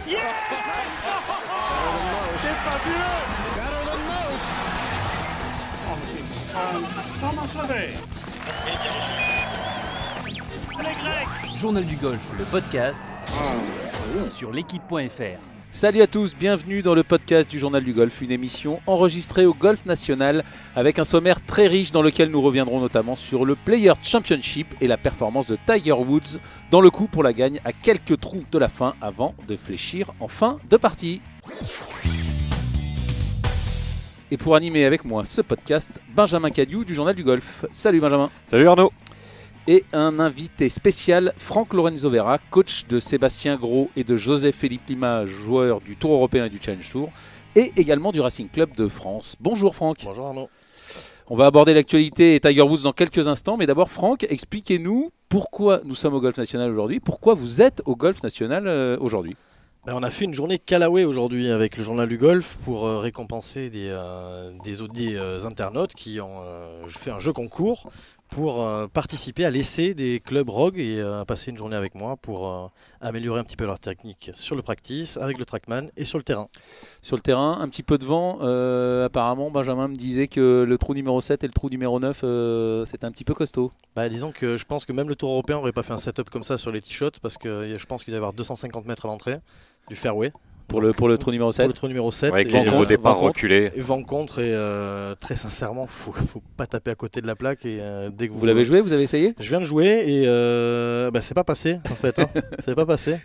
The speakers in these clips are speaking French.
Yes! C'est fabuleux! Thomas Levet. Les Grecs. Journal du golf, le podcast sur l'équipe.fr. Salut à tous, bienvenue dans le podcast du Journal du Golf, une émission enregistrée au Golf National avec un sommaire très riche dans lequel nous reviendrons notamment sur le Players Championship et la performance de Tiger Woods dans le coup pour la gagne à quelques trous de la fin avant de fléchir en fin de partie. Et pour animer avec moi ce podcast, Benjamin Cadieux du Journal du Golf. Salut Benjamin. Salut Arnaud. Et un invité spécial, Franck Lorenzo Vera, coach de Sébastien Gros et de Joseph-Philippe Lima, joueur du Tour européen et du Challenge Tour, et également du Racing Club de France. Bonjour Franck. Bonjour Arnaud. On va aborder l'actualité et Tiger Woods dans quelques instants, mais d'abord Franck, expliquez-nous pourquoi nous sommes au Golf National aujourd'hui, pourquoi vous êtes au Golf National aujourd'hui. On a fait une journée Callaway aujourd'hui avec le Journal du Golf pour récompenser des internautes qui ont fait un jeu concours pour participer à l'essai des clubs Rogue et passer une journée avec moi pour améliorer un petit peu leur technique sur le practice, avec le Trackman et sur le terrain. Sur le terrain, un petit peu de vent. Apparemment, Benjamin me disait que le trou numéro 7 et le trou numéro 9, c'était un petit peu costaud. Disons que je pense que même le Tour européen n'aurait pas fait un setup comme ça sur les tee shots parce que je pense qu'il doit y avoir 250 mètres à l'entrée du fairway. Pour le trou numéro 7. Pour le trou numéro 7. Avec les niveaux départ reculés. Et vent contre et très sincèrement, faut pas taper à côté de la plaque. Et, dès que vous l'avez joué, vous avez essayé ? Je viens de jouer et c'est pas passé en fait. C'est pas passé.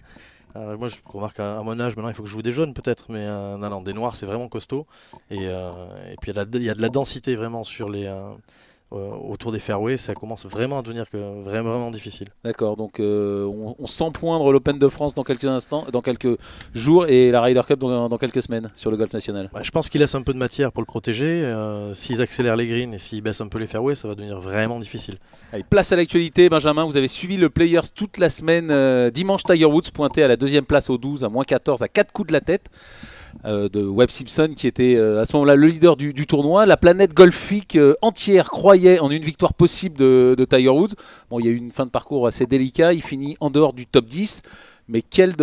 Moi je remarque à mon âge maintenant il faut que je joue des jaunes peut-être, mais non, des noirs c'est vraiment costaud. Et puis il y a de la densité vraiment sur les... autour des fairways, ça commence vraiment à devenir vraiment difficile. D'accord, donc on sent poindre l'Open de France dans quelques instants, dans quelques jours, et la Ryder Cup dans quelques semaines sur le Golf National. Je pense qu'ils laissent un peu de matière pour le protéger. S'ils accélèrent les greens et s'ils baissent un peu les fairways, ça va devenir vraiment difficile. Allez, place à l'actualité, Benjamin. Vous avez suivi le Players toute la semaine. Dimanche, Tiger Woods pointé à la deuxième place au 12 à moins 14 à 4 coups de la tête. De Webb Simpson qui était à ce moment-là le leader du tournoi. La planète golfique entière croyait en une victoire possible de Tiger Woods. Bon, il y a eu une fin de parcours assez délicate, il finit en dehors du top 10. Mais quel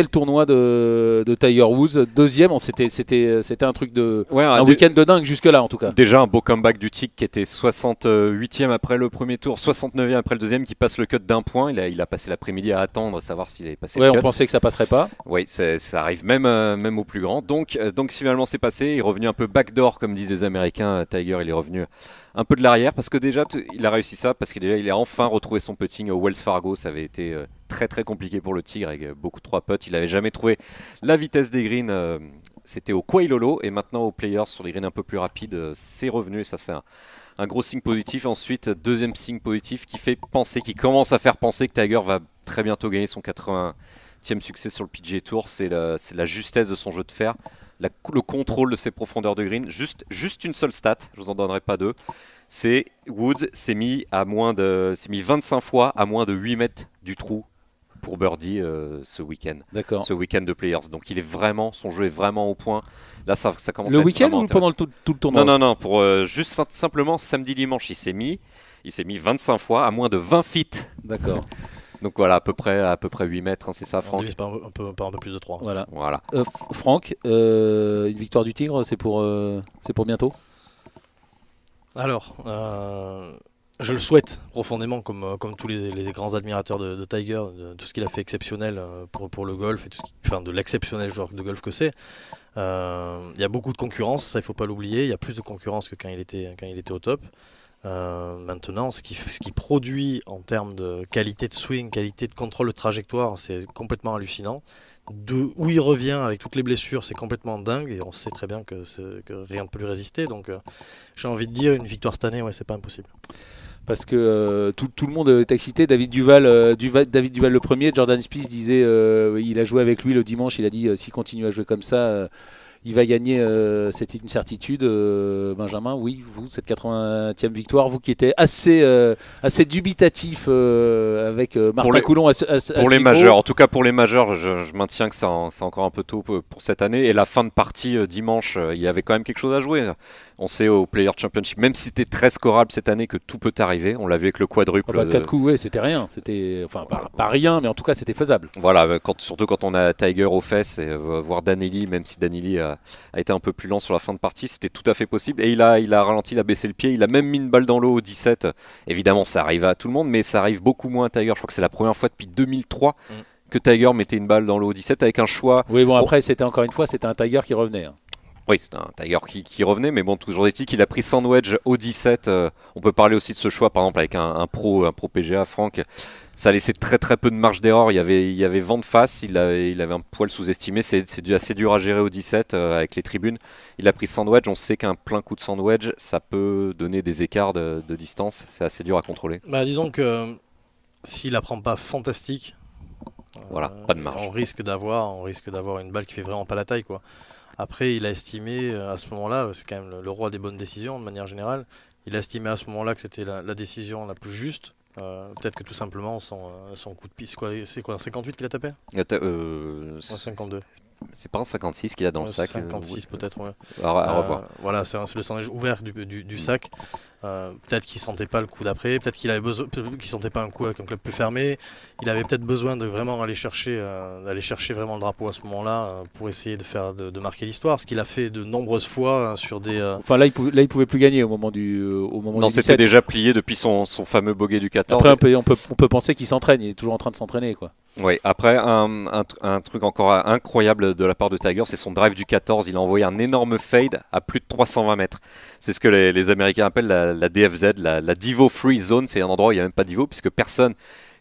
tournoi de Tiger Woods, deuxième, c'était un truc un week-end de dingue jusque-là en tout cas. Déjà un beau comeback du TIC qui était 68e après le premier tour, 69e après le deuxième, qui passe le cut d'un point. Il a passé l'après-midi à attendre, savoir s'il avait passé le cut. On pensait que ça passerait pas. Oui, ça arrive même au plus grand. Donc finalement c'est passé, il est revenu un peu backdoor comme disent les Américains. Tiger, il est revenu un peu de l'arrière parce que déjà il a réussi ça, parce qu'il a enfin retrouvé son putting au Wells Fargo. Ça avait été très très compliqué pour le Tigre avec beaucoup de 3 putts. Il n'avait jamais trouvé la vitesse des greens. C'était au Quailolo et maintenant aux Players sur les greens un peu plus rapides. C'est revenu et ça c'est un gros signe positif. Ensuite, deuxième signe positif qui commence à faire penser que Tiger va très bientôt gagner son 80e succès sur le PGA Tour. C'est la justesse de son jeu de fer. Le contrôle de ses profondeurs de green, juste une seule stat, je vous en donnerai pas deux, c'est Woods s'est mis 25 fois à moins de 8 mètres du trou pour birdie ce week-end. D'accord. Ce week-end de Players. Donc son jeu est vraiment au point. Là ça commence le à être week-end vraiment ou pendant tout le tournoi ? Non, pour juste simplement samedi-dimanche, il s'est mis 25 fois à moins de 20 feet. D'accord. Donc voilà, à peu près 8 mètres, c'est ça, Franck ? Un peu plus de 3. Voilà. Franck, une victoire du Tigre, c'est pour bientôt ? Alors, je le souhaite profondément, comme tous les grands admirateurs de Tiger, de tout ce qu'il a fait exceptionnel pour le golf, et de l'exceptionnel joueur de golf que c'est. Il y a beaucoup de concurrence, ça il ne faut pas l'oublier. Il y a plus de concurrence que quand il était au top. Maintenant, ce qui produit en termes de qualité de swing, qualité de contrôle de trajectoire, c'est complètement hallucinant. Où il revient avec toutes les blessures, c'est complètement dingue et on sait très bien que rien ne peut lui résister. Donc j'ai envie de dire une victoire cette année, c'est pas impossible. Parce que tout le monde est excité. David Duval le premier, Jordan Spieth disait il a joué avec lui le dimanche, il a dit s'il continue à jouer comme ça il va gagner, c'est une certitude. Benjamin, oui, vous, cette 80e victoire, vous qui étiez assez dubitatif avec Martin Coulon à ce pour les micro. majeurs, en tout cas pour les majeurs, je maintiens que c'est encore un peu tôt pour cette année. Et la fin de partie dimanche, il y avait quand même quelque chose à jouer. On sait au Player Championship, même si c'était très scorable cette année, que tout peut arriver. On l'a vu avec le quadruple. 4 coups, ouais, c'était rien. C'était, enfin, pas rien, mais en tout cas, c'était faisable. Voilà, surtout quand on a Tiger aux fesses et voir Danelli, même si Danelli a été un peu plus lent sur la fin de partie, c'était tout à fait possible. Et il a ralenti, il a baissé le pied, il a même mis une balle dans l'eau au 17. Évidemment, ça arrive à tout le monde, mais ça arrive beaucoup moins à Tiger. Je crois que c'est la première fois depuis 2003 que Tiger mettait une balle dans l'eau au 17 avec un choix. Oui, bon, après, c'était encore une fois, c'était un Tiger qui revenait. Hein. Oui, c'est un Tiger qui revenait, mais bon, toujours est-il qu'il a pris sandwich au 17. On peut parler aussi de ce choix, par exemple, avec un pro PGA, Franck. Ça laissait très très peu de marge d'erreur. Il y avait vent de face, il avait un poil sous-estimé. C'est assez dur à gérer au 17 avec les tribunes. Il a pris sandwich. On sait qu'un plein coup de sandwich, ça peut donner des écarts de distance. C'est assez dur à contrôler. Bah, disons que s'il la prend pas fantastique, voilà, pas de marge. on risque d'avoir une balle qui fait vraiment pas la taille, quoi. Après, il a estimé à ce moment-là, c'est quand même le roi des bonnes décisions de manière générale, il a estimé à ce moment-là que c'était la décision la plus juste. Peut-être que tout simplement son coup de piste, c'est quoi, un 58 qu'il a tapé 52. C'est pas un 56 qu'il a dans le sac. 56 peut-être, ouais. À revoir. Voilà, c'est le sandwich ouvert du sac. Peut-être qu'il sentait pas le coup d'après, peut-être qu'il sentait pas un coup avec un club plus fermé. Il avait peut-être besoin de vraiment aller chercher vraiment le drapeau à ce moment-là pour essayer de marquer l'histoire, ce qu'il a fait de nombreuses fois sur des. Enfin là, il pouvait plus gagner au moment du. Non, c'était déjà plié depuis son fameux bogey du 14. Après, on peut penser qu'il s'entraîne. Il est toujours en train de s'entraîner, quoi. Oui, après, un truc encore incroyable de la part de Tiger, c'est son drive du 14. Il a envoyé un énorme fade à plus de 320 mètres. C'est ce que les Américains appellent la DFZ, la Divo Free Zone. C'est un endroit où il n'y a même pas Divo, puisque personne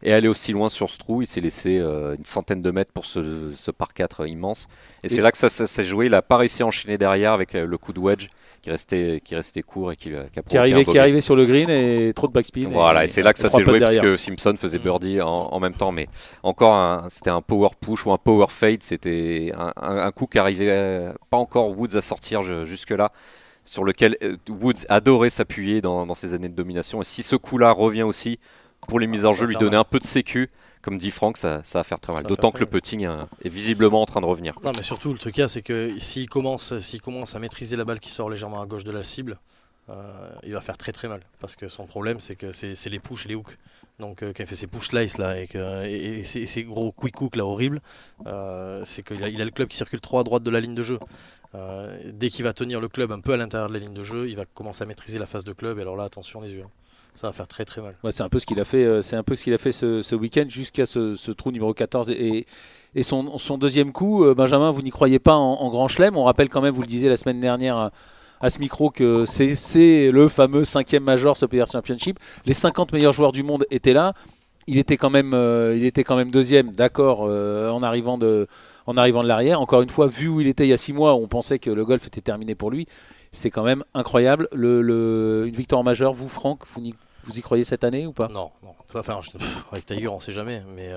est allé aussi loin sur ce trou. Il s'est laissé une centaine de mètres pour ce par 4 immense. Et c'est là que ça s'est joué. Il n'a pas réussi à enchaîner derrière avec le coup de wedge qui restait court et qui arrivait sur le green et trop de backspin. Voilà, et c'est là que ça s'est joué puisque Simpson faisait birdie en même temps. Mais encore, c'était un power push ou un power fade. C'était un coup qui arrivait pas encore Woods à sortir jusque-là, sur lequel Woods adorait s'appuyer dans ses années de domination. Et si ce coup-là revient aussi, pour les mises en jeu, lui donner un peu de sécu, comme dit Franck, ça va faire très mal. D'autant que le putting est visiblement en train de revenir. Non, mais surtout, le truc, c'est que s'il commence à maîtriser la balle qui sort légèrement à gauche de la cible, il va faire très très mal. Parce que son problème, c'est que c'est les push et les hooks. Donc, quand il fait ses push slice là, et ses gros quick hooks là horribles, c'est qu'il a le club qui circule trop à droite de la ligne de jeu. Dès qu'il va tenir le club un peu à l'intérieur de la ligne de jeu, il va commencer à maîtriser la phase de club. Et alors là, attention les yeux. Ça va faire très très mal. Ouais, c'est un peu ce qu'il a fait. Ce week-end jusqu'à ce trou numéro 14 et son deuxième coup. Benjamin, vous n'y croyez pas en grand chelem. On rappelle quand même, vous le disiez la semaine dernière à ce micro, que c'est le fameux 5e major, ce Players Championship. Les 50 meilleurs joueurs du monde étaient là. Il était quand même deuxième, d'accord, en arrivant de l'arrière. Encore une fois, vu où il était il y a 6 mois, on pensait que le golf était terminé pour lui. C'est quand même incroyable. Une victoire majeure, vous, Franck, vous y croyez cette année ou pas ? Non. Enfin, avec Tiger, on ne sait jamais. Mais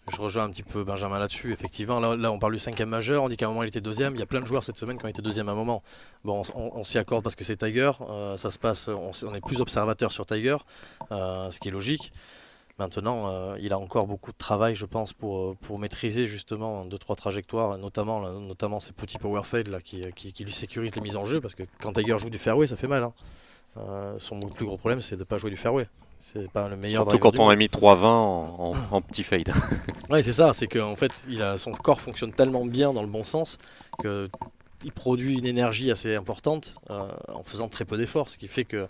je rejoins un petit peu Benjamin là-dessus. Effectivement, là, on parle du 5e majeur. On dit qu'à un moment, il était deuxième. Il y a plein de joueurs cette semaine qui ont été deuxième à un moment. Bon, on s'y accorde parce que c'est Tiger. Ça se passe. On est plus observateur sur Tiger, ce qui est logique. Maintenant, il a encore beaucoup de travail, je pense, pour maîtriser justement 2-3 trajectoires, notamment ces petits power fades là, qui lui sécurisent les mises en jeu, parce que quand Tiger joue du fairway, ça fait mal. Hein. Son plus gros problème, c'est de ne pas jouer du fairway. C'est pas le meilleur. Surtout quand on a mis 3-20 en petit fade. Oui, c'est ça. C'est qu'en fait, son corps fonctionne tellement bien dans le bon sens que il produit une énergie assez importante en faisant très peu d'efforts, ce qui fait que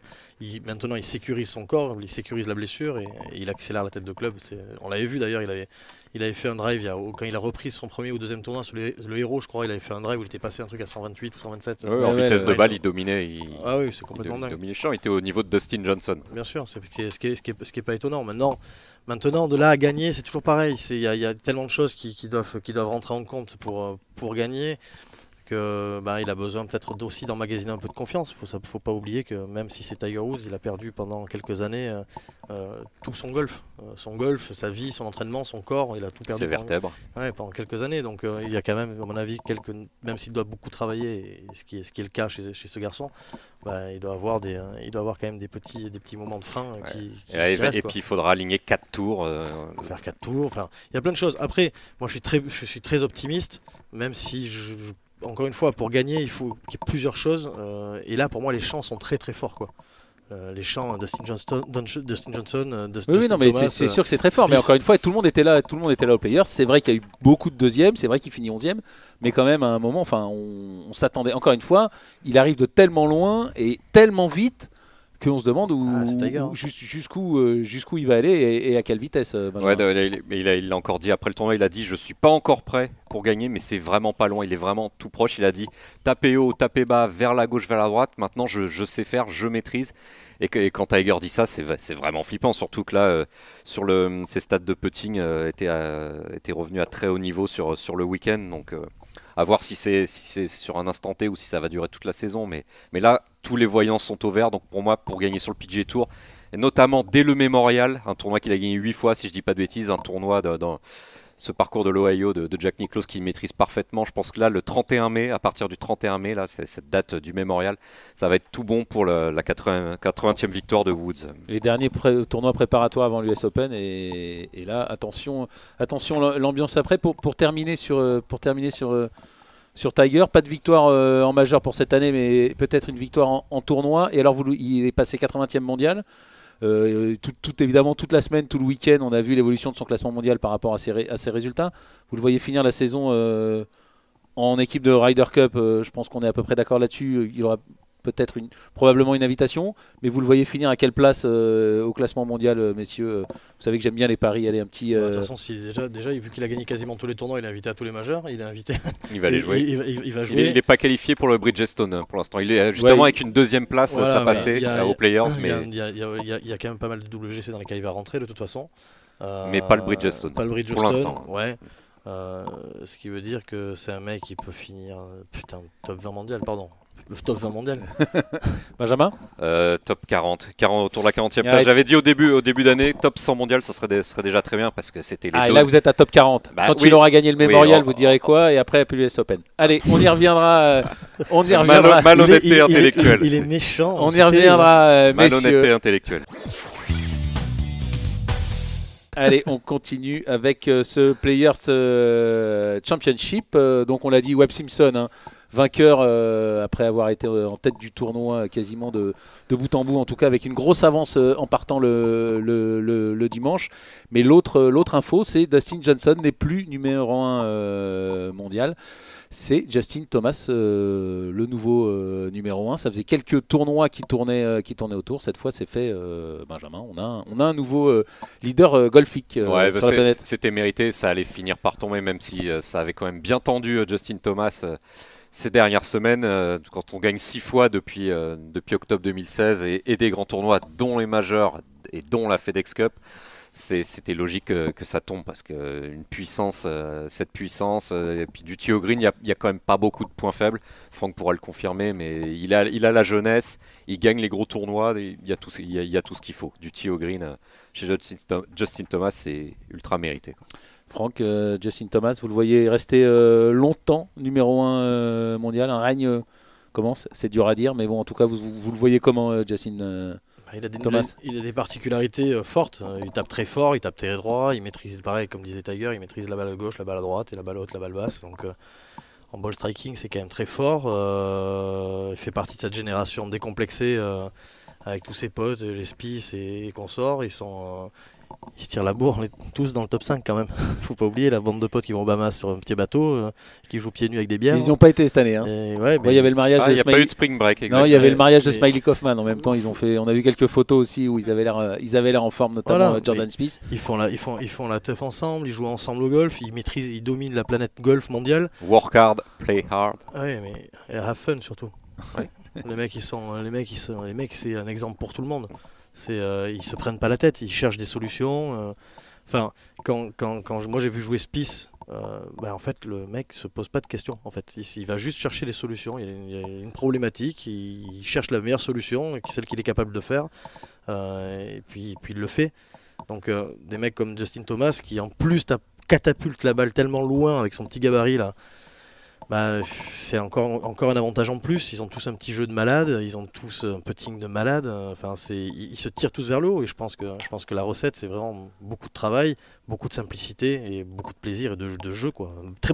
maintenant il sécurise son corps, il sécurise la blessure et il accélère la tête de club. On l'avait vu d'ailleurs, il avait fait un drive quand il a repris son premier ou deuxième tournoi sur le Héros, je crois, il avait fait un drive où il était passé un truc à 128 ou 127. En vitesse de balle, il dominait. Ah oui, c'est complètement dingue. Il dominait chiant, il était au niveau de Dustin Johnson. Bien sûr, ce qui est pas étonnant. Maintenant, de là à gagner, c'est toujours pareil. Il y a tellement de choses qui doivent rentrer en compte pour gagner. que il a besoin peut-être aussi d'emmagasiner un peu de confiance. Faut pas oublier que même si c'est Tiger Woods, il a perdu pendant quelques années tout son golf. Son golf, sa vie, son entraînement, son corps, il a tout perdu Ses vertèbres. pendant quelques années. Donc il y a quand même, à mon avis, même s'il doit beaucoup travailler, et ce qui est le cas chez ce garçon, il doit avoir quand même des petits moments de frein qui restent, et puis il faudra aligner 4 tours. Faire 4 tours, enfin, il y a plein de choses. Après, moi je suis très optimiste, même si encore une fois, pour gagner, il faut qu'il y ait plusieurs choses. Et là, pour moi, les champs sont très très forts, quoi. Les champs Dustin Johnson, oui, non, mais Thomas, c'est sûr que c'est très fort. Smith. Mais encore une fois, tout le monde était là aux Players. C'est vrai qu'il y a eu beaucoup de deuxièmes, c'est vrai qu'il finit 11e, mais quand même à un moment, enfin, on s'attendait. Encore une fois, il arrive de tellement loin et tellement vite qu'on se demande jusqu'où il va aller et à quelle vitesse. Il l'a encore dit après le tournoi, il a dit je suis pas encore prêt pour gagner, mais c'est vraiment pas loin, il est vraiment tout proche. Il a dit tapez haut, tapez bas, vers la gauche, vers la droite, maintenant je sais faire, je maîtrise. Et quand Tiger dit ça, c'est vraiment flippant, surtout que là, ses stats de putting étaient revenus à très haut niveau sur le week-end, donc à voir si c'est sur un instant T ou si ça va durer toute la saison, mais là, tous les voyants sont au vert, donc pour moi, pour gagner sur le PGA Tour, et notamment dès le Memorial, un tournoi qu'il a gagné 8 fois, si je dis pas de bêtises, un tournoi dans ce parcours de l'Ohio de Jack Nicklaus qu'il maîtrise parfaitement. Je pense que là, le 31 mai, à partir du 31 mai, là, c'est cette date du Memorial, ça va être tout bon pour la 80e victoire de Woods. Les derniers tournois préparatoires avant l'US Open et là, attention l'ambiance après. Pour terminer sur Tiger, pas de victoire en majeur pour cette année, mais peut-être une victoire en tournoi. Et alors, il est passé 80e mondial. Évidemment, toute la semaine, tout le week-end, on a vu l'évolution de son classement mondial par rapport à ses résultats. Vous le voyez finir la saison en équipe de Ryder Cup. Je pense qu'on est à peu près d'accord là-dessus. Il aura peut-être probablement une invitation, mais vous le voyez finir à quelle place au classement mondial, messieurs? Vous savez que j'aime bien les paris, aller un petit... De toute façon, déjà, vu qu'il a gagné quasiment tous les tournois, il est invité à tous les majeurs, il est invité... Il va aller jouer. Il va jouer. Il n'est pas qualifié pour le Bridgestone pour l'instant. Il est justement avec une deuxième place, voilà, ça passait aux Players. Il y a quand même pas mal de WGC dans lesquels il va rentrer de toute façon. Mais pas le Bridgestone. Pas le Bridgestone, pour l'instant. Ouais. Ce qui veut dire que c'est un mec qui peut finir top 20 mondial, pardon. Le top 20 mondial. Benjamin Top 40 autour de la 40e place. J'avais dit au début d'année, top 100 mondial, ça serait déjà très bien parce que c'était les et là vous êtes à top 40. Quand il aura gagné le Memorial, vous direz quoi? Et après, plus l'US Open. Allez, on y reviendra. Malhonnêteté intellectuelle. Il est méchant. On y reviendra, messieurs. Malhonnêteté intellectuelle. Allez, on continue avec ce Players Championship. Donc on l'a dit, Webb Simpson, hein, vainqueur après avoir été en tête du tournoi quasiment de bout en bout, en tout cas avec une grosse avance en partant le dimanche. Mais l'autre info, c'est Dustin Johnson n'est plus numéro 1 mondial. C'est Justin Thomas, le nouveau numéro 1. Ça faisait quelques tournois qui tournaient autour. Cette fois, c'est fait, Benjamin. On a un nouveau leader golfique sur la planète. C'était mérité. Ça allait finir par tomber, même si ça avait quand même bien tendu Justin Thomas ces dernières semaines. Quand on gagne 6 fois depuis octobre 2016 et des grands tournois, dont les majeurs et dont la FedEx Cup, c'était logique que ça tombe parce que cette puissance et puis du tee au green, il y a quand même pas beaucoup de points faibles. Franck pourra le confirmer, mais il a la jeunesse, il gagne les gros tournois, il y a tout ce qu'il faut. Du tee au green chez Justin Thomas, c'est ultra mérité, quoi. Franck, Justin Thomas, vous le voyez rester longtemps numéro 1 mondial, un règne. Comment c'est dur à dire, mais bon, en tout cas, vous le voyez comment, Justin Thomas? Il a des particularités fortes. Il tape très fort, il tape très droit, il maîtrise, pareil, comme disait Tiger, il maîtrise la balle à gauche, la balle à droite, et la balle haute, la balle basse. Donc en ball striking, c'est quand même très fort. Il fait partie de cette génération décomplexée avec tous ses potes, les Spieth et consorts. Ils se tirent la bourre, on est tous dans le top 5 quand même. Faut pas oublier la bande de potes qui vont au Bahamas sur un petit bateau, qui jouent pieds nus avec des bières. Ils n'y ont pas été cette année. Hein. Il y avait le mariage de il n'y a pas eu de spring break. Non, il y avait le mariage de Smiley Kaufman. En même temps, on a vu quelques photos aussi où ils avaient l'air en forme, notamment Jordan Spieth. Ils font la teuf ensemble, ils jouent ensemble au golf, ils dominent la planète golf mondiale. Work hard, play hard. Ouais, mais have fun surtout. Ouais. Les mecs, c'est un exemple pour tout le monde. Ils se prennent pas la tête, ils cherchent des solutions. Enfin, moi j'ai vu jouer Spieth, en fait le mec se pose pas de questions. En fait, il va juste chercher des solutions. Il y a une problématique, il cherche la meilleure solution, celle qu'il est capable de faire, et puis il le fait. Donc des mecs comme Justin Thomas qui en plus catapulte la balle tellement loin avec son petit gabarit là. C'est encore un avantage en plus. Ils ont tous un petit jeu de malade, ils ont tous un putting de malade. Enfin, ils se tirent tous vers le haut. Et je pense que la recette, c'est vraiment beaucoup de travail, beaucoup de simplicité et beaucoup de plaisir et de jeu, quoi. Très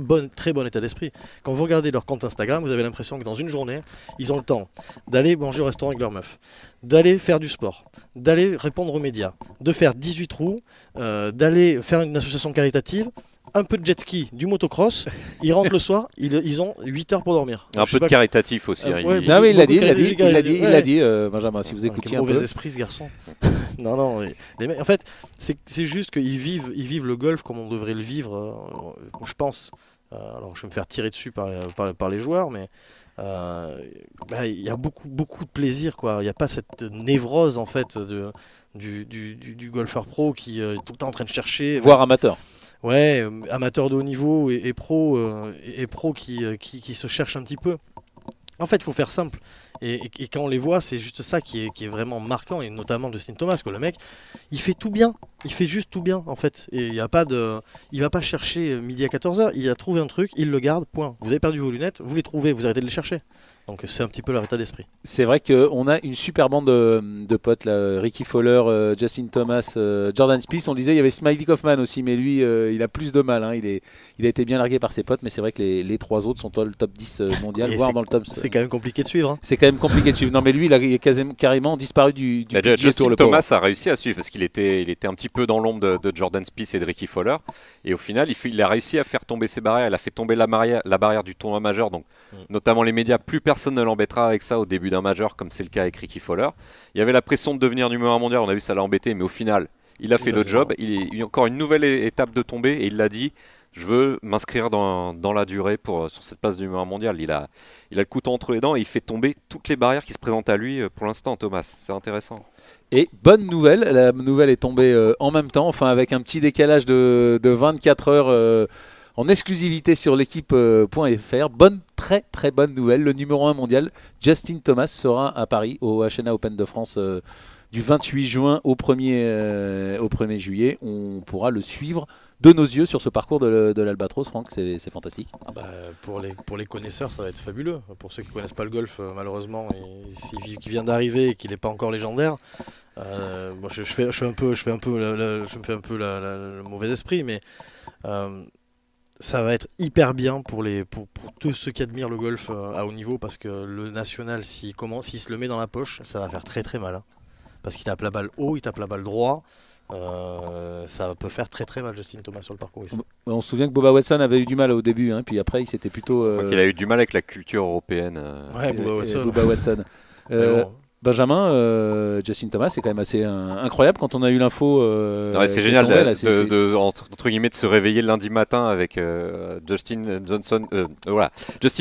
bon état d'esprit. Quand vous regardez leur compte Instagram, vous avez l'impression que dans une journée, ils ont le temps d'aller manger au restaurant avec leur meuf, d'aller faire du sport, d'aller répondre aux médias, de faire 18 trous, d'aller faire une association caritative, un peu de jet ski, du motocross. Ils rentrent le soir, ils ont 8 heures pour dormir. Un peu de caritatif aussi. Non, mais il l'a dit, Benjamin, si vous écoutiez un peu. Mauvais esprit ce garçon. Non, les mecs, en fait, c'est juste qu'ils vivent le golf comme on devrait le vivre, je pense. Alors je vais me faire tirer dessus par les joueurs, mais il y a beaucoup de plaisir, quoi. Il n'y a pas cette névrose en fait du golfeur pro qui est tout le temps en train de chercher. Voire amateur. Ouais, amateur de haut niveau et pro qui se cherchent un petit peu. En fait, il faut faire simple. Et quand on les voit, c'est juste ça qui est vraiment marquant, et notamment Justin Thomas, quoi. Le mec, il fait tout bien. Il fait juste tout bien, en fait. Et il va pas chercher midi à 14h. Il a trouvé un truc, il le garde, point. Vous avez perdu vos lunettes, vous les trouvez, vous arrêtez de les chercher. Donc c'est un petit peu leur état d'esprit. C'est vrai qu'on a une super bande de potes là. Ricky Fowler, Justin Thomas, Jordan Spieth. On disait il y avait Smiley Kaufman aussi, mais lui il a plus de mal, hein. Il a été bien largué par ses potes, mais c'est vrai que les trois autres sont dans le top 10 mondial, voire dans le top. C'est quand même compliqué de suivre, hein. C'est quand même compliqué de suivre. Non mais lui il a carrément disparu du Justin tour, le Thomas a réussi à suivre parce qu'il était un petit peu dans l'ombre de Jordan Spieth et de Ricky Fowler, et au final il a réussi à faire tomber ses barrières. Il a fait tomber la barrière du tournoi majeur, donc notamment les médias. Plus personne ne l'embêtera avec ça au début d'un majeur, comme c'est le cas avec Ricky Fowler. Il y avait la pression de devenir numéro 1 mondial, on a vu ça l'a embêté, mais au final il a fait le job. Il y a encore une nouvelle étape de tombée, et il l'a dit: je veux m'inscrire dans la durée sur cette place de numéro 1 mondial. Il a le couteau entre les dents et il fait tomber toutes les barrières qui se présentent à lui pour l'instant, Thomas. C'est intéressant. Et bonne nouvelle, la nouvelle est tombée en même temps, enfin avec un petit décalage de 24 heures en exclusivité sur l'équipe.fr. Très bonne nouvelle. Le numéro 1 mondial, Justin Thomas, sera à Paris au HNA Open de France du 28 juin au 1er juillet. On pourra le suivre de nos yeux sur ce parcours de l'Albatros. Franck, c'est fantastique. Pour les connaisseurs, ça va être fabuleux. Pour ceux qui ne connaissent pas le golf, malheureusement, qui vient d'arriver et qui n'est pas encore légendaire, je me fais un peu le mauvais esprit, mais ça va être hyper bien pour tous ceux qui admirent le golf à haut niveau, parce que le national, s'il se le met dans la poche, ça va faire très mal, hein. Parce qu'il tape la balle haut, il tape la balle droit. Ça peut faire très mal, Justin Thomas, sur le parcours ici. On se souvient que Bubba Watson avait eu du mal au début, hein, puis après il s'était plutôt. Il a eu du mal avec la culture européenne. Bubba Watson. Benjamin, Justin Thomas, c'est quand même assez incroyable quand on a eu l'info. C'est génial entre guillemets de se réveiller le lundi matin avec Justin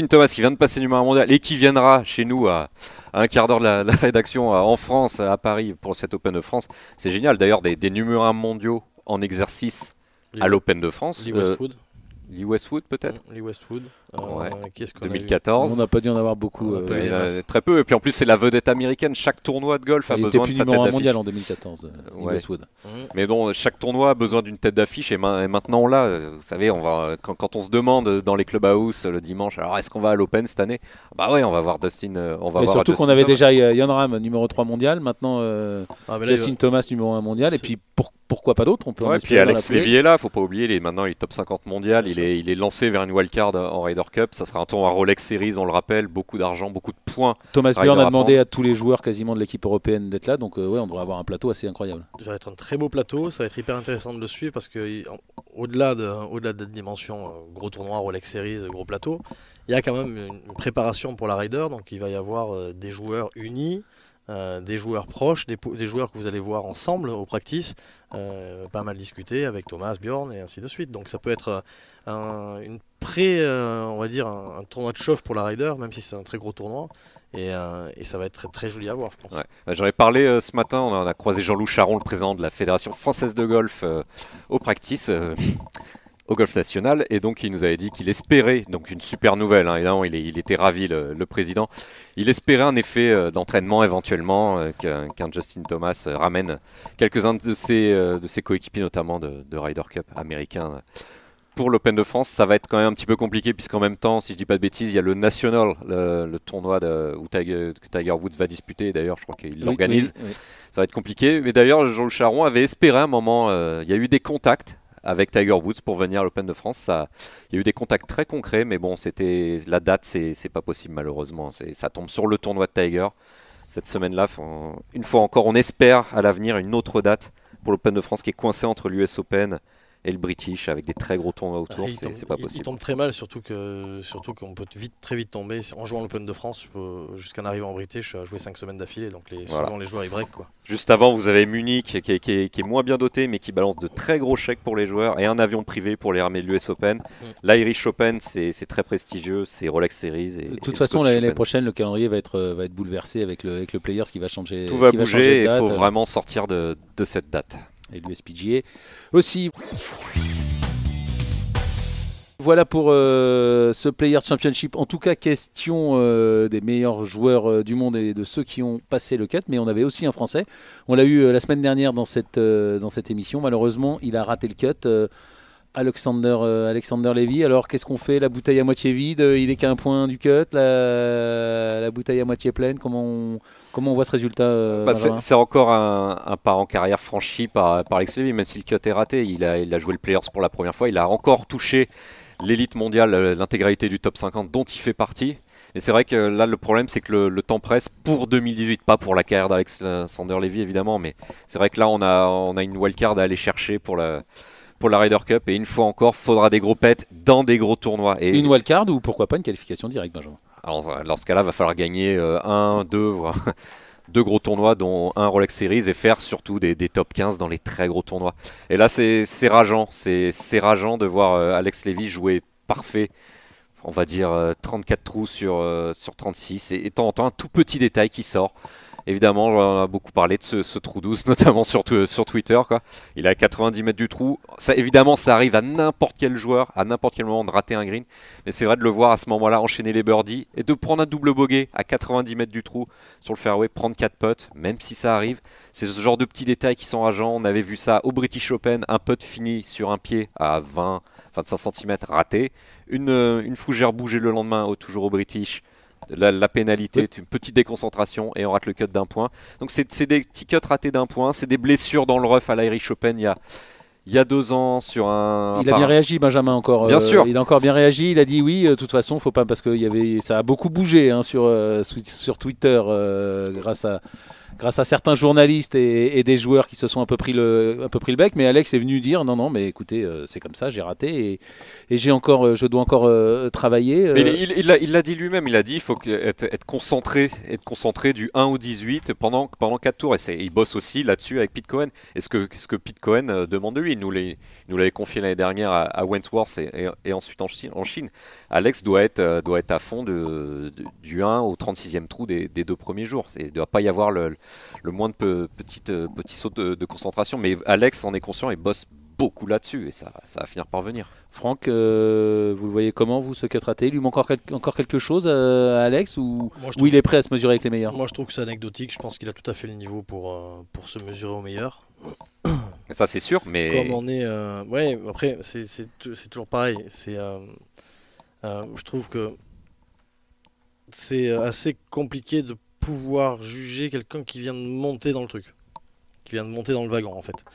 Thomas qui vient de passer numéro 1 mondial et qui viendra chez nous à un quart d'heure de la rédaction en France, à Paris, pour cet Open de France. C'est génial. D'ailleurs, des numéros 1 mondiaux en exercice à l'Open de France. Lee Westwood peut-être. Lee Westwood. Qu'est-ce qu'on 2014. On n'a pas dû en avoir beaucoup. Très peu. Et puis en plus, c'est la vedette américaine. Chaque tournoi de golf a besoin de sa tête d'affiche. Il était mondial en 2014. Westwood. Mais bon, chaque tournoi a besoin d'une tête d'affiche. Et maintenant, on l'a. Vous savez, quand on se demande dans les clubhouse le dimanche, alors est-ce qu'on va à l'Open cette année? Bah ouais, on va voir Dustin. Surtout qu'on avait déjà Jon Rahm numéro 3 mondial. Maintenant, Justin Thomas numéro 1 mondial. Et puis pourquoi pas d'autres? Et puis Alex Lévy est là. Faut pas oublier. Maintenant, il est top 50 mondial. Il est lancé vers une wildcard en Ryder Cup. Ça sera un tournoi Rolex Series, on le rappelle, beaucoup d'argent, beaucoup de points. Thomas Bjorn a demandé à tous les joueurs quasiment de l'équipe européenne d'être là, donc on devrait avoir un plateau assez incroyable. Ça va être un très beau plateau, ça va être hyper intéressant de le suivre, parce que au-delà de dimension gros tournoi Rolex Series, gros plateau, il y a quand même une préparation pour la Ryder, donc il va y avoir des joueurs unis, des joueurs proches, des joueurs que vous allez voir ensemble au practice, pas mal discuter avec Thomas Bjorn et ainsi de suite. Donc ça peut être on va dire un tournoi de chauffe pour la Ryder, même si c'est un très gros tournoi. et ça va être très, très joli à voir, je pense. Ouais. J'en ai parlé ce matin, on a croisé Jean-Loup Charon, le président de la Fédération française de golf au practice, au golf national, et donc il nous avait dit qu'il espérait, donc une super nouvelle, hein, évidemment il était ravi le président, il espérait un effet d'entraînement éventuellement, qu'un Justin Thomas ramène quelques-uns de ses coéquipiers, notamment de Ryder Cup américain. Pour l'Open de France, ça va être quand même un petit peu compliqué puisqu'en même temps, si je dis pas de bêtises, il y a le National, le tournoi où Tiger Woods va disputer. D'ailleurs, je crois qu'il l'organise. Oui. Ça va être compliqué. Mais d'ailleurs, Jean Charon avait espéré un moment. Il y a eu des contacts avec Tiger Woods pour venir à l'Open de France. Il y a eu des contacts très concrets, mais bon, la date, c'est pas possible malheureusement. Ça tombe sur le tournoi de Tiger cette semaine-là. Une fois encore, on espère à l'avenir une autre date pour l'Open de France qui est coincée entre l'US Open et le British avec des très gros tournois autour, c'est pas possible. Il tombe très mal, surtout qu'on peut très vite tomber en jouant l'Open de France jusqu'en arrivant en British à jouer 5 semaines d'affilée, donc souvent les joueurs ils break quoi. Juste avant, vous avez Munich qui est moins bien doté mais qui balance de très gros chèques pour les joueurs et un avion privé pour les armées de l'US Open. L'Irish Open c'est très prestigieux, c'est Rolex Series. De toute façon, l'année prochaine, le calendrier va être bouleversé avec le Players qui va changer. Tout va bouger et il faut vraiment sortir de cette date. Et l'USPGA aussi. Voilà pour ce Players Championship. En tout cas, question des meilleurs joueurs du monde et de ceux qui ont passé le cut. Mais on avait aussi un Français. On l'a eu la semaine dernière dans cette émission. Malheureusement, il a raté le cut. Alexander Lévy. Alors, qu'est-ce qu'on fait? La bouteille à moitié vide, il est qu'à un point du cut. La bouteille à moitié pleine. Comment on voit ce résultat c'est encore un pas en carrière franchi par Alex Lévy, même si le cut est raté. Il a joué le Players pour la première fois. Il a encore touché l'élite mondiale, l'intégralité du top 50 dont il fait partie. Et c'est vrai que là, le problème, c'est que le temps presse pour 2018, pas pour la carrière d'Alexander Lévy, évidemment. Mais c'est vrai que là, on a une wildcard à aller chercher pour la Ryder Cup. Et une fois encore, faudra des gros pets dans des gros tournois. Et une wildcard ou pourquoi pas une qualification directe, Benjamin? Alors, dans ce cas-là, il va falloir gagner 1, 2, voire 2 gros tournois, dont un Rolex Series, et faire surtout des top 15 dans les très gros tournois. Et là, c'est rageant. C'est rageant de voir Alex Lévy jouer parfait. On va dire 34 trous sur 36. Et de temps en temps, un tout petit détail qui sort. Évidemment, on a beaucoup parlé de ce trou 12, notamment sur Twitter, quoi. Il est à 90 mètres du trou. Évidemment, ça arrive à n'importe quel joueur, à n'importe quel moment, de rater un green. Mais c'est vrai de le voir à ce moment-là enchaîner les birdies et de prendre un double bogey à 90 mètres du trou sur le fairway, prendre 4 putts, même si ça arrive. C'est ce genre de petits détails qui sont rageants. On avait vu ça au British Open, un putt fini sur un pied à 25 cm raté. Une fougère bougée le lendemain, toujours au British. La pénalité, une petite déconcentration et on rate le cut d'un point. Donc c'est des petits cuts ratés d'un point, c'est des blessures dans le rough à l'Irish Open il y a 2 ans sur un... Il a bien réagi, Benjamin, encore. Bien sûr. Il a encore bien réagi, il a dit oui, de toute façon, faut pas, parce que ça a beaucoup bougé hein, sur Twitter grâce à certains journalistes et des joueurs qui se sont un peu pris le bec. Mais Alex est venu dire non, mais écoutez, c'est comme ça, j'ai raté et je dois encore travailler. Mais il l'a dit lui-même, il a dit il faut être concentré du 1 au 18 pendant 4 tours. Et il bosse aussi là-dessus avec Pete Cohen. Et ce que Pete Cohen demande de lui, il nous l'avait confié l'année dernière à Wentworth et ensuite en Chine. Alex doit être à fond du 1 au 36e trou des 2 premiers jours. Il ne doit pas y avoir le moins de petits sauts de concentration, mais Alex en est conscient et bosse beaucoup là-dessus et ça va finir par venir. Franck, vous le voyez comment, vous, ce cut raté? Il lui manque encore quelque chose à Alex ou il est prêt à se mesurer avec les meilleurs? Moi je trouve que c'est anecdotique, je pense qu'il a tout à fait le niveau pour se mesurer aux meilleurs. Ça c'est sûr, mais... Comme on est... ouais, après c'est toujours pareil, je trouve que c'est assez compliqué de pouvoir juger quelqu'un qui vient de monter dans le truc, qui vient de monter dans le wagon en fait.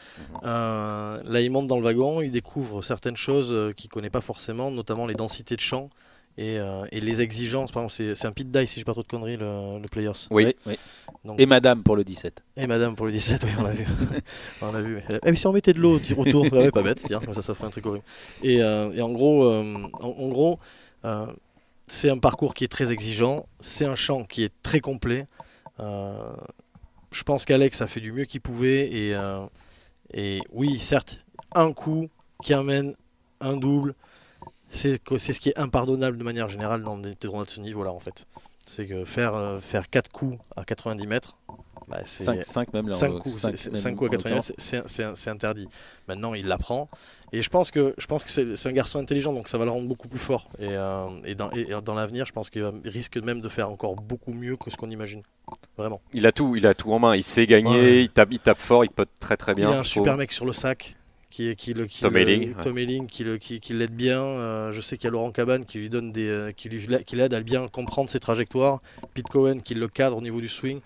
Là il monte dans le wagon, il découvre certaines choses qu'il ne connaît pas forcément, notamment les densités de champ et les exigences. Par exemple, c'est un pit die si je ne dis pas trop de conneries, le Players. Oui. Donc, et Madame pour le 17. Et Madame pour le 17, oui, on l'a vu. On l'a vu. Et si on mettait de l'eau autour, ouais, pas bête, tiens, ça ferait un truc horrible. Et en gros, c'est un parcours qui est très exigeant, c'est un champ qui est très complet. Je pense qu'Alex a fait du mieux qu'il pouvait et oui, certes, un coup qui amène un double, c'est ce qui est impardonnable de manière générale dans des tournois de ce niveau-là en fait. C'est que faire 4 coups à 90 mètres, bah, c'est 5 même là. 5 coups, cinq coups à 90 mètres, c'est interdit. Maintenant, il l'apprend. Et je pense que c'est un garçon intelligent, donc ça va le rendre beaucoup plus fort. Et dans l'avenir, je pense qu'il risque même de faire encore beaucoup mieux que ce qu'on imagine. Vraiment. Il a tout en main. Il sait gagner, Ouais. il tape fort, il peut très très bien. Il a un super mec sur le sac. Tom Elling, Tom Elling qui l'aide bien. Je sais qu'il y a Laurent Cabane qui lui donne qui l'aide à bien comprendre ses trajectoires. Pete Cohen qui le cadre au niveau du swing.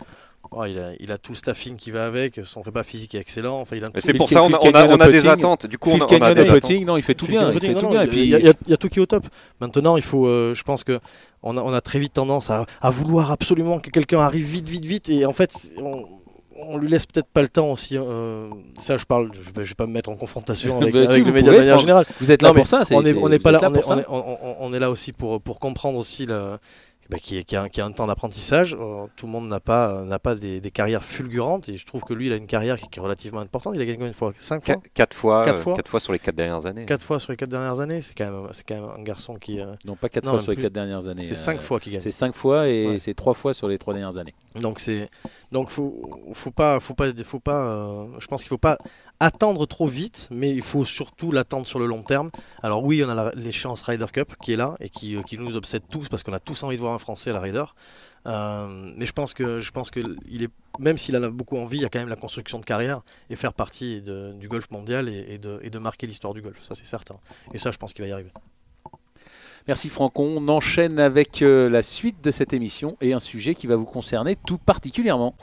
Oh, il a tout le staffing qui va avec. Son prépa physique est excellent. Enfin, il a C'est tout. pour ça on a des attentes. Du coup, on a des attentes. Non, il fait tout Phil bien. Canyon, Il fait non, tout non, bien. Et il puis, y a tout qui est au top. Maintenant, il faut. Je pense que on a très vite tendance à vouloir absolument que quelqu'un arrive vite. Et en fait, on lui laisse peut-être pas le temps aussi. Ça, je vais pas me mettre en confrontation avec, Bah, si, avec vous le média pouvez, de manière générale. vous êtes Non, là mais pour ça. on n'est pas là. vous êtes pour ça. On est là aussi pour comprendre aussi qu'il y a un temps d'apprentissage. Tout le monde n'a pas des carrières fulgurantes. Et je trouve que lui, il a une carrière qui est relativement importante. Il a gagné combien de fois 5 fois 4 fois, Quatre fois. 4 fois sur les 4 dernières années. 4 fois sur les 4 dernières années. C'est quand même un garçon qui. Non, pas 4 Non, fois même sur les plus. 4 dernières années. C'est 5 fois qu'il gagne. C'est 5 fois et Ouais. c'est 3 fois sur les 3 dernières années. Donc faut pas je pense qu'il faut pas attendre trop vite, mais il faut surtout l'attendre sur le long terme. Alors oui, on a l'échéance Ryder Cup qui est là et qui nous obsède tous parce qu'on a tous envie de voir un Français à la Ryder. Mais je pense que il est, même s'il en a beaucoup envie, il y a quand même la construction de carrière et faire partie du golf mondial et de marquer l'histoire du golf, ça c'est certain. Et ça, je pense qu'il va y arriver. Merci Francon. On enchaîne avec la suite de cette émission et un sujet qui va vous concerner tout particulièrement.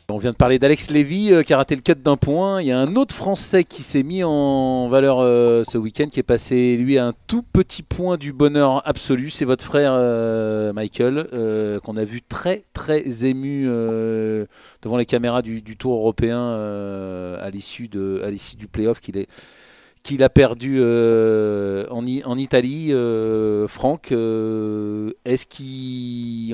On vient de parler d'Alex Lévy qui a raté le cut d'un point. Il y a un autre Français qui s'est mis en valeur ce week-end, qui est passé lui à un tout petit point du bonheur absolu. C'est votre frère Michael qu'on a vu très très ému devant les caméras du Tour européen à l'issue du play-off qu'il a perdu en Italie. Franck, on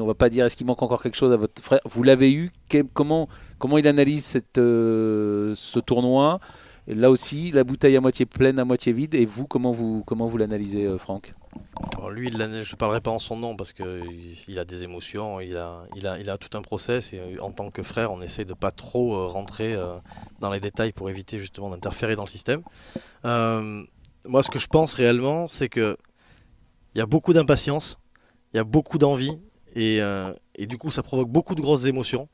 va pas dire est-ce qu'il manque encore quelque chose à votre frère? Vous l'avez eu, comment il analyse ce tournoi? Et là aussi, la bouteille à moitié pleine, à moitié vide. Et vous, comment vous l'analysez, Franck? Alors lui, je ne parlerai pas en son nom parce qu'il a des émotions, il a tout un process et en tant que frère, on essaie de pas trop rentrer dans les détails pour éviter justement d'interférer dans le système. Moi, ce que je pense réellement, c'est que il y a beaucoup d'impatience, il y a beaucoup d'envie et du coup, ça provoque beaucoup de grosses émotions.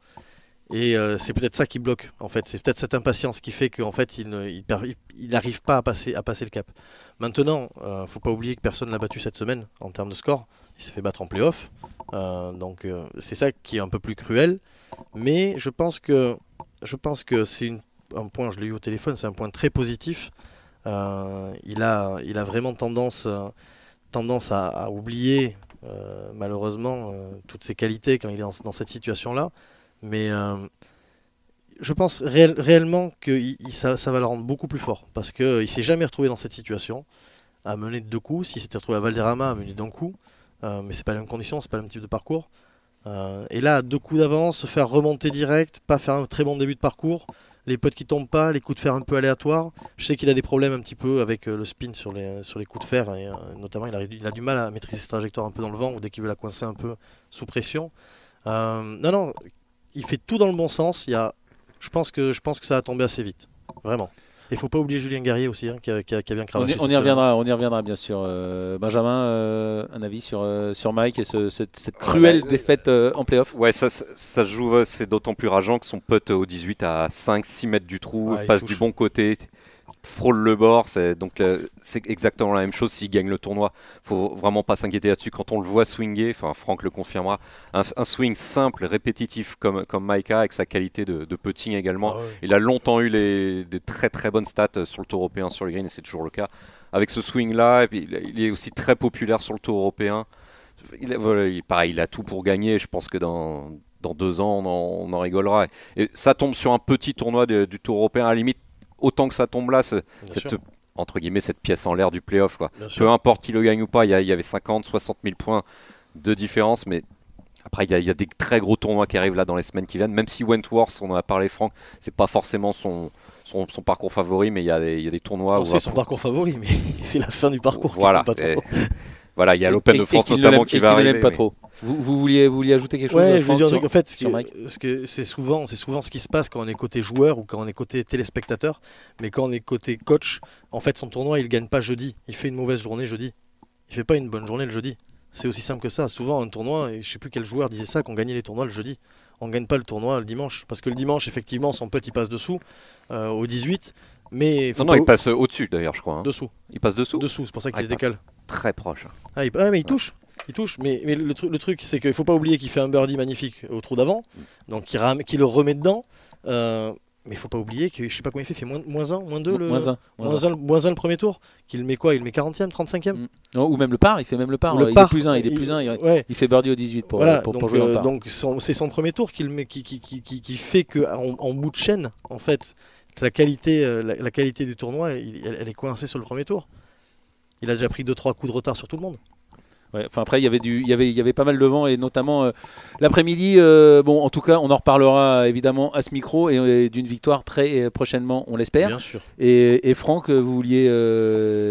Et c'est peut-être ça qui bloque, en fait. C'est peut-être cette impatience qui fait qu'en fait, il n'arrive pas à passer le cap. Maintenant, faut pas oublier que personne l'a battu cette semaine en termes de score. Il s'est fait battre en play-off. Donc c'est ça qui est un peu plus cruel. Mais je pense que c'est un point, je l'ai eu au téléphone, c'est un point très positif. Il a vraiment tendance à oublier, malheureusement, toutes ses qualités quand il est dans cette situation-là. Mais je pense réellement que ça va le rendre beaucoup plus fort parce qu'il ne s'est jamais retrouvé dans cette situation à mener de 2 coups. S'il s'était retrouvé à Valderrama à mener d'1 coup, mais c'est pas les mêmes conditions, c'est pas le même type de parcours. Et là, à 2 coups d'avance, se faire remonter direct, pas faire un très bon début de parcours, les putts qui tombent pas, les coups de fer un peu aléatoires. Je sais qu'il a des problèmes un petit peu avec le spin sur les coups de fer, et notamment il a du mal à maîtriser ses trajectoires un peu dans le vent ou dès qu'il veut la coincer un peu sous pression. Non. Il fait tout dans le bon sens. Je pense que ça va tomber assez vite, vraiment. Et il faut pas oublier Julien Guerrier aussi, qui a bien cravaché. On y reviendra bien sûr. Benjamin, un avis sur Mike et cette cruelle défaite en play-off? Ouais, ça se joue, c'est d'autant plus rageant que son putt au 18 à 5-6 mètres du trou, passe du bon côté, frôle le bord. C'est exactement la même chose s'il gagne le tournoi. Faut vraiment pas s'inquiéter là-dessus. Quand on le voit swinger, enfin Franck le confirmera, un swing simple, répétitif comme Maika avec sa qualité de putting également. Ah ouais. Il a longtemps eu des très très bonnes stats sur le Tour européen sur le green et c'est toujours le cas. Avec ce swing-là, et puis il est aussi très populaire sur le Tour européen. Il a tout pour gagner. Je pense que dans 2 ans, on en rigolera. Et ça tombe sur un petit tournoi du Tour européen à la limite. Autant que ça tombe là, entre guillemets, cette pièce en l'air du play-off, quoi. Peu importe qui le gagne ou pas, il y avait 50, 60 000 points de différence, mais après il y a des très gros tournois qui arrivent là dans les semaines qui viennent, même si Wentworth, on en a parlé Franck, c'est pas forcément son parcours favori, mais il y a des tournois c'est son parcours favori, mais c'est la fin du parcours. Voilà. Voilà, il y a l'Open de France notamment qui va arriver. Pas trop. Vous vouliez ajouter quelque chose? Ouais, je veux dire, sur, en fait, sur Mike c'est souvent ce qui se passe quand on est côté joueur ou quand on est côté téléspectateur, mais quand on est côté coach, en fait, son tournoi, il gagne pas jeudi. Il fait une mauvaise journée jeudi. Il fait pas une bonne journée le jeudi. C'est aussi simple que ça. Souvent, un tournoi, et je sais plus quel joueur disait ça, qu'on gagnait les tournois le jeudi. On gagne pas le tournoi le dimanche. Parce que le dimanche, effectivement, son pote, il passe dessous, au 18. Mais non, il passe au-dessus d'ailleurs, je crois. Hein. Dessous. Il passe dessous. Dessous, c'est pour ça qu'il se décale. Très proche. Ah, mais il touche. Il touche, mais le truc, c'est qu'il ne faut pas oublier qu'il fait un birdie magnifique au trou d'avant, donc qu'il le remet dedans. Mais il ne faut pas oublier que je ne sais pas combien il fait moins 1, moins 2 moins 1 le premier tour. Qu'il met quoi? Il met 40e, 35e non, ou même le par, il fait même le par. Il est plus 1, ouais. Il fait birdie au 18 pour, voilà, pour jouer en par. Donc c'est son premier tour qui fait qu'en bout de chaîne, en fait, la qualité du tournoi, elle est coincée sur le premier tour. Il a déjà pris 2-3 coups de retard sur tout le monde. Ouais, enfin après il y avait pas mal de vent et notamment l'après-midi bon en tout cas on en reparlera évidemment à ce micro et d'une victoire très prochainement on l'espère. Bien sûr. Et Franck vous vouliez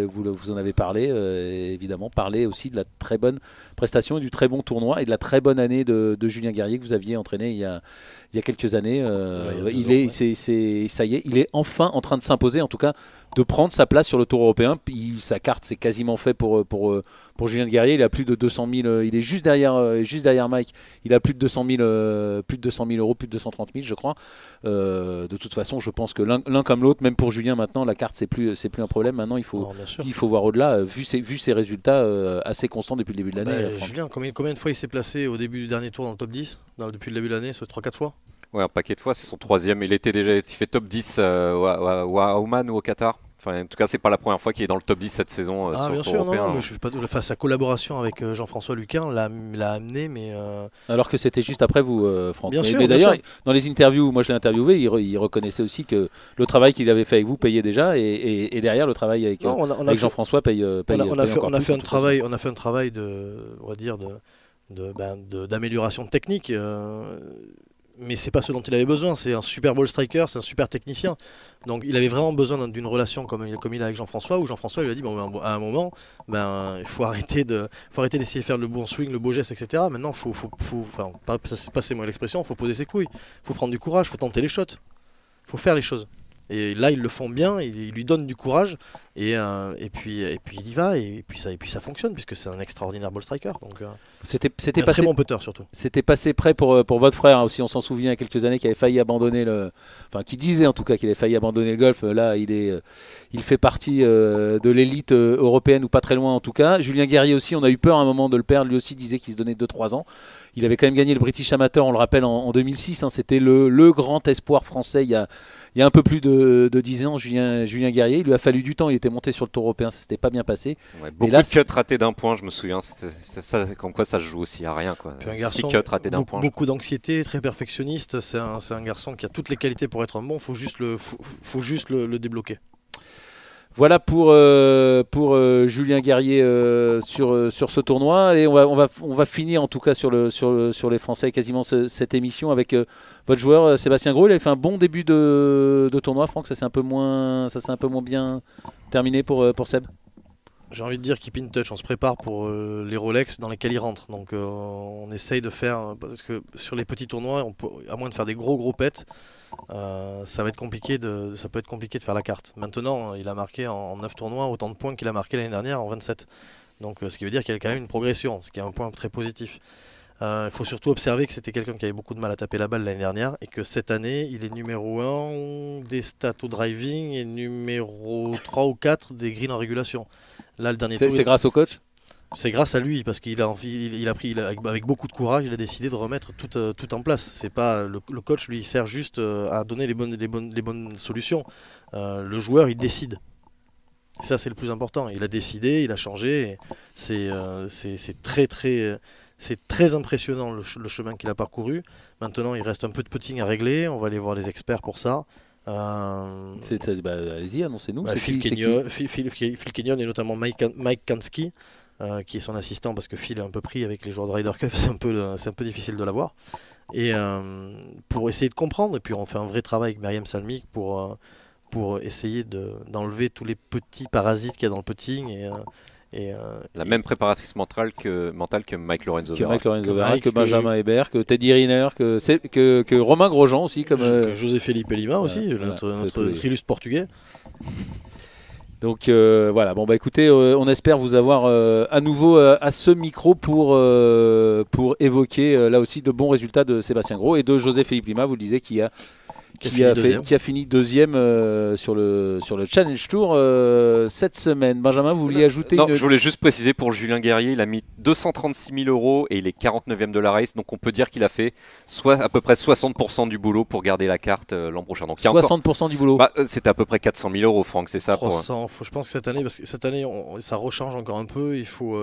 vous en avez parlé évidemment parler aussi de la très bonne prestation et du très bon tournoi et de la très bonne année de Julien Guerrier que vous aviez entraîné il y a quelques années. Ça y est, il est enfin en train de s'imposer, en tout cas de prendre sa place sur le Tour européen. Sa carte c'est quasiment fait pour Julien Guerrier. Il a plus de 200 000, il est juste derrière Mike. Il a plus de 200 000 euros, plus de 230 000 je crois. De toute façon, je pense que l'un comme l'autre, même pour Julien maintenant, la carte c'est plus un problème. Maintenant, il faut voir au-delà. Vu ses résultats assez constants depuis le début de l'année. Julien, combien de fois il s'est placé au début du dernier tour dans le top 10 depuis le début de l'année, 3-4 fois? Ouais, un paquet de fois, c'est son 3e. Il fait top 10 à Oman ou au Qatar. Enfin, en tout cas, c'est pas la première fois qu'il est dans le top 10 cette saison sur le Tour européen. Non, mais je fais pas sa collaboration avec Jean-François Luquin l'a amené, mais alors que c'était juste après vous, Franck. Bien sûr, mais d'ailleurs, dans les interviews, moi je l'ai interviewé, il reconnaissait aussi que le travail qu'il avait fait avec vous payait déjà, et derrière le travail avec Jean-François paye. On a fait un travail d'amélioration technique. Mais c'est pas ce dont il avait besoin, c'est un super ball striker, c'est un super technicien. Donc il avait vraiment besoin d'une relation comme il a avec Jean-François, où Jean-François lui a dit à un moment, il faut arrêter d'essayer de faire le bon swing, le beau geste, etc. Maintenant, passez-moi l'expression, faut poser ses couilles, faut prendre du courage, faut tenter les shots, faut faire les choses. Et là, ils le font bien, ils lui donnent du courage, et puis il y va, et puis ça fonctionne, puisque c'est un extraordinaire ball striker. Donc, c'était un très bon putter surtout. C'était passé près pour votre frère, hein, aussi, on s'en souvient, il y a quelques années, qui avait failli abandonner qui disait en tout cas qu'il avait failli abandonner le golf. Là, il fait partie de l'élite européenne, ou pas très loin en tout cas. Julien Guerrier aussi, on a eu peur à un moment de le perdre, lui aussi disait qu'il se donnait 2-3 ans. Il avait quand même gagné le British Amateur, on le rappelle, en 2006. Hein, c'était le grand espoir français il y a un peu plus de 10 ans, Julien Guerrier. Il lui a fallu du temps, il était monté sur le Tour européen, ça s'était pas bien passé. Ouais, beaucoup de cuts ratés d'un point, je me souviens. Comme quoi ça se joue aussi à rien. Un garçon, 6 cuts ratés d'un point. Beaucoup d'anxiété, très perfectionniste. C'est un garçon qui a toutes les qualités pour être un bon, faut juste le débloquer. Voilà pour Julien Guerrier sur ce tournoi. Et on va finir en tout cas sur les Français quasiment cette émission avec votre joueur Sébastien Gros. Il a fait un bon début de tournoi. Franck, ça s'est un peu moins bien terminé pour Seb. J'ai envie de dire keep in touch. On se prépare pour les Rolex dans lesquels il rentre. Donc on essaye de faire, parce que sur les petits tournois, à moins de faire des gros pets, ça peut être compliqué de faire la carte. Maintenant, il a marqué en 9 tournois autant de points qu'il a marqué l'année dernière en 27. Donc ce qui veut dire qu'il y a quand même une progression, ce qui est un point très positif. Il faut surtout observer que c'était quelqu'un qui avait beaucoup de mal à taper la balle l'année dernière, et que cette année, il est numéro 1 des stats au driving et numéro 3 ou 4 des greens en régulation. Là, le dernier tour, c'est grâce au coach ? C'est grâce à lui, parce qu'il a pris avec beaucoup de courage, il a décidé de remettre tout en place. C'est pas le coach, lui, il sert juste à donner les bonnes solutions. Le joueur, il décide. Et ça, c'est le plus important. Il a décidé, il a changé. C'est très impressionnant le chemin qu'il a parcouru. Maintenant, il reste un peu de putting à régler. On va aller voir les experts pour ça. Allez-y, annoncez-nous. Phil Kenyon et notamment Mike Kansky, qui est son assistant, parce que Phil est un peu pris avec les joueurs de Ryder Cup, c'est un peu difficile de l'avoir. Et pour essayer de comprendre, et puis on fait un vrai travail avec Myriam Salmik pour essayer d'enlever tous les petits parasites qu'il y a dans le putting La même préparatrice mentale que Mike Lorenzo Que Vera. Mike Lorenzo Vera, Mike, que Benjamin Hébert, que Teddy Riner, que Romain Grosjean aussi. Comme, José Felipe Lima aussi, notre illustre portugais. Donc voilà, bon bah écoutez, on espère vous avoir à nouveau à ce micro pour évoquer là aussi de bons résultats de Sébastien Gros et de José Philippe Lima, vous le disiez, qui a fini deuxième sur le Challenge Tour cette semaine. Benjamin, vous vouliez ajouter Non, je voulais juste préciser pour Julien Guerrier, il a mis 236 000 € et il est 49e de la race, donc on peut dire qu'il a fait à peu près 60% du boulot pour garder la carte l'an prochain. Donc, 60% du boulot. C'était à peu près 400 000 €, Franck, c'est ça 300, je pense que cette année, ça rechange encore un peu, il faut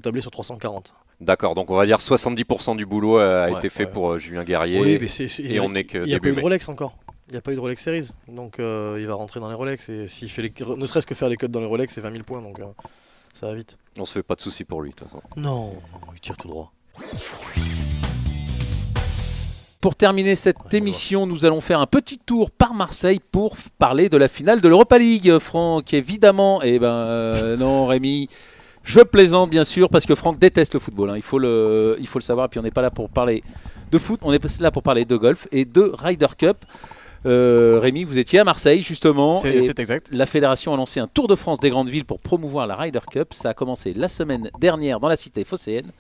tabler sur 340. D'accord, donc on va dire 70% du boulot a été fait pour Julien Guerrier. Oui, mais et on n'est que il n'y a pas eu de mai. Rolex encore. Il n'y a pas eu de Rolex Series. Donc il va rentrer dans les Rolex. Et s'il fait ne serait-ce que faire les codes dans les Rolex, c'est 20 000 points. Donc ça va vite. On se fait pas de soucis pour lui, de toute façon. Non, il tire tout droit. Pour terminer cette émission, nous allons faire un petit tour par Marseille pour parler de la finale de l'Europa League. Franck, évidemment, non Rémi, je plaisante bien sûr parce que Franck déteste le football, hein. Il faut le savoir. Et puis on n'est pas là pour parler de foot, on est là pour parler de golf et de Ryder Cup. Rémi, vous étiez à Marseille justement. C'est exact. La fédération a lancé un Tour de France des grandes villes pour promouvoir la Ryder Cup. Ça a commencé la semaine dernière dans la cité phocéenne.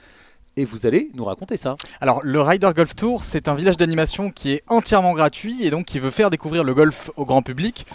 Et vous allez nous raconter ça. Alors le Ryder Golf Tour, c'est un village d'animation qui est entièrement gratuit et donc qui veut faire découvrir le golf au grand public.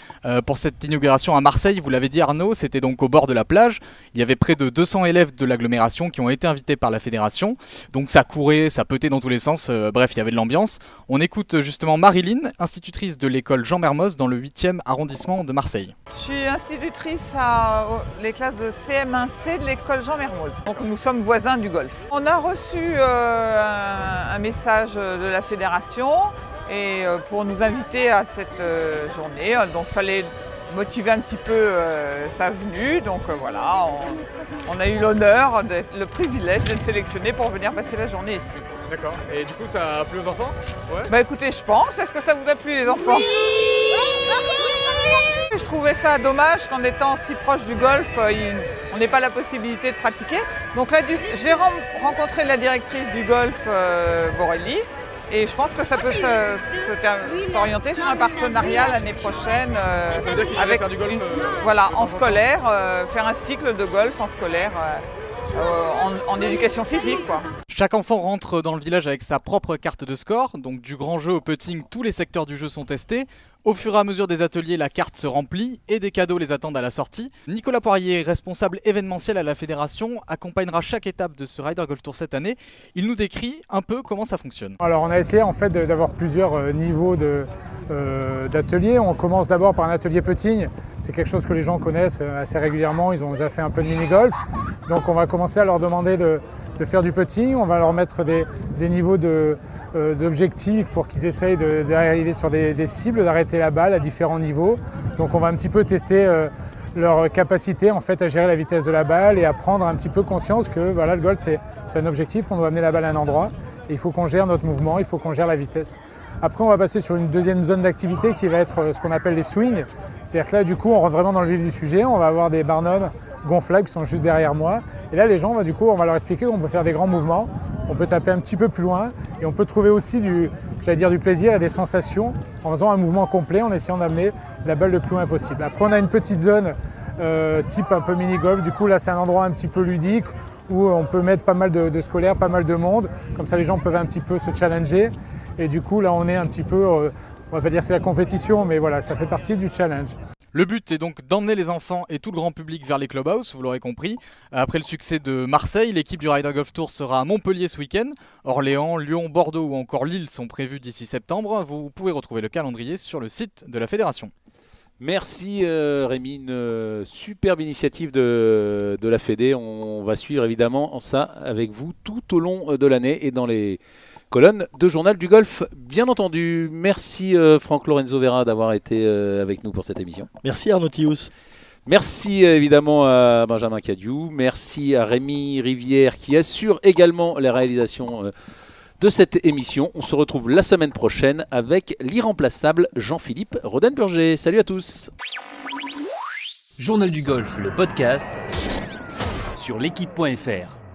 Pour cette inauguration à Marseille, vous l'avez dit Arnaud, c'était donc au bord de la plage. Il y avait près de 200 élèves de l'agglomération qui ont été invités par la fédération. Donc ça courait, ça peutait dans tous les sens, bref, il y avait de l'ambiance. On écoute justement Marilyn, institutrice de l'école Jean Mermoz dans le 8e arrondissement de Marseille. Je suis institutrice à les classes de CM1C de l'école Jean Mermoz. Donc nous sommes voisins du golf. On a reçu un message de la fédération et pour nous inviter à cette journée. Donc il fallait motiver un petit peu sa venue. Donc voilà, on a eu l'honneur, le privilège d'être sélectionné pour venir passer la journée ici. D'accord. Et du coup, ça a plu aux enfants? Ouais. Bah écoutez, je pense. Est-ce que ça vous a plu les enfants? Je trouvais ça dommage qu'en étant si proche du golf, on n'ait pas la possibilité de pratiquer. Donc là, j'ai rencontré la directrice du golf, Borelli, et je pense que ça peut s'orienter sur un partenariat l'année prochaine avec faire du golf, en scolaire, faire un cycle de golf en scolaire. En éducation physique, quoi. Chaque enfant rentre dans le village avec sa propre carte de score, donc du grand jeu au putting, tous les secteurs du jeu sont testés. Au fur et à mesure des ateliers, la carte se remplit et des cadeaux les attendent à la sortie. Nicolas Poirier, responsable événementiel à la fédération, accompagnera chaque étape de ce Ryder Golf Tour cette année. Il nous décrit un peu comment ça fonctionne. Alors on a essayé en fait d'avoir plusieurs niveaux d'ateliers. On commence d'abord par un atelier putting. C'est quelque chose que les gens connaissent assez régulièrement. Ils ont déjà fait un peu de mini-golf. Donc on va commencer à leur demander de faire du putting. On va leur mettre des niveaux d'objectifs pour qu'ils essayent d'arriver sur des cibles, d'arrêter la balle à différents niveaux. Donc on va un petit peu tester leur capacité en fait à gérer la vitesse de la balle et à prendre un petit peu conscience que voilà, le golf c'est un objectif, on doit amener la balle à un endroit et il faut qu'on gère notre mouvement, il faut qu'on gère la vitesse. Après on va passer sur une deuxième zone d'activité qui va être ce qu'on appelle les swings. C'est-à-dire que là du coup on rentre vraiment dans le vif du sujet, on va avoir des barnums gonflables qui sont juste derrière moi. Et là les gens, on va leur expliquer qu'on peut faire des grands mouvements, on peut taper un petit peu plus loin et on peut trouver aussi du plaisir et des sensations en faisant un mouvement complet, en essayant d'amener la balle le plus loin possible. Après on a une petite zone type un peu mini-golf, du coup là c'est un endroit un petit peu ludique où on peut mettre pas mal de scolaires, pas mal de monde, comme ça les gens peuvent un petit peu se challenger et du coup là on est un petit peu, on va pas dire c'est la compétition mais voilà, ça fait partie du challenge. Le but est donc d'emmener les enfants et tout le grand public vers les clubhouses, vous l'aurez compris. Après le succès de Marseille, l'équipe du Ryder Golf Tour sera à Montpellier ce week-end. Orléans, Lyon, Bordeaux ou encore Lille sont prévus d'ici septembre. Vous pouvez retrouver le calendrier sur le site de la fédération. Merci Rémi, une superbe initiative de la Fédé. On va suivre évidemment ça avec vous tout au long de l'année et dans les colonne de Journal du Golf, bien entendu. Merci Franck Lorenzo Vera d'avoir été avec nous pour cette émission. Merci Arnaud Thious. Merci évidemment à Benjamin Cadiou. Merci à Rémi Rivière qui assure également les réalisations de cette émission. On se retrouve la semaine prochaine avec l'irremplaçable Jean-Philippe Rodenburger. Salut à tous. Journal du Golf, le podcast sur l'équipe.fr.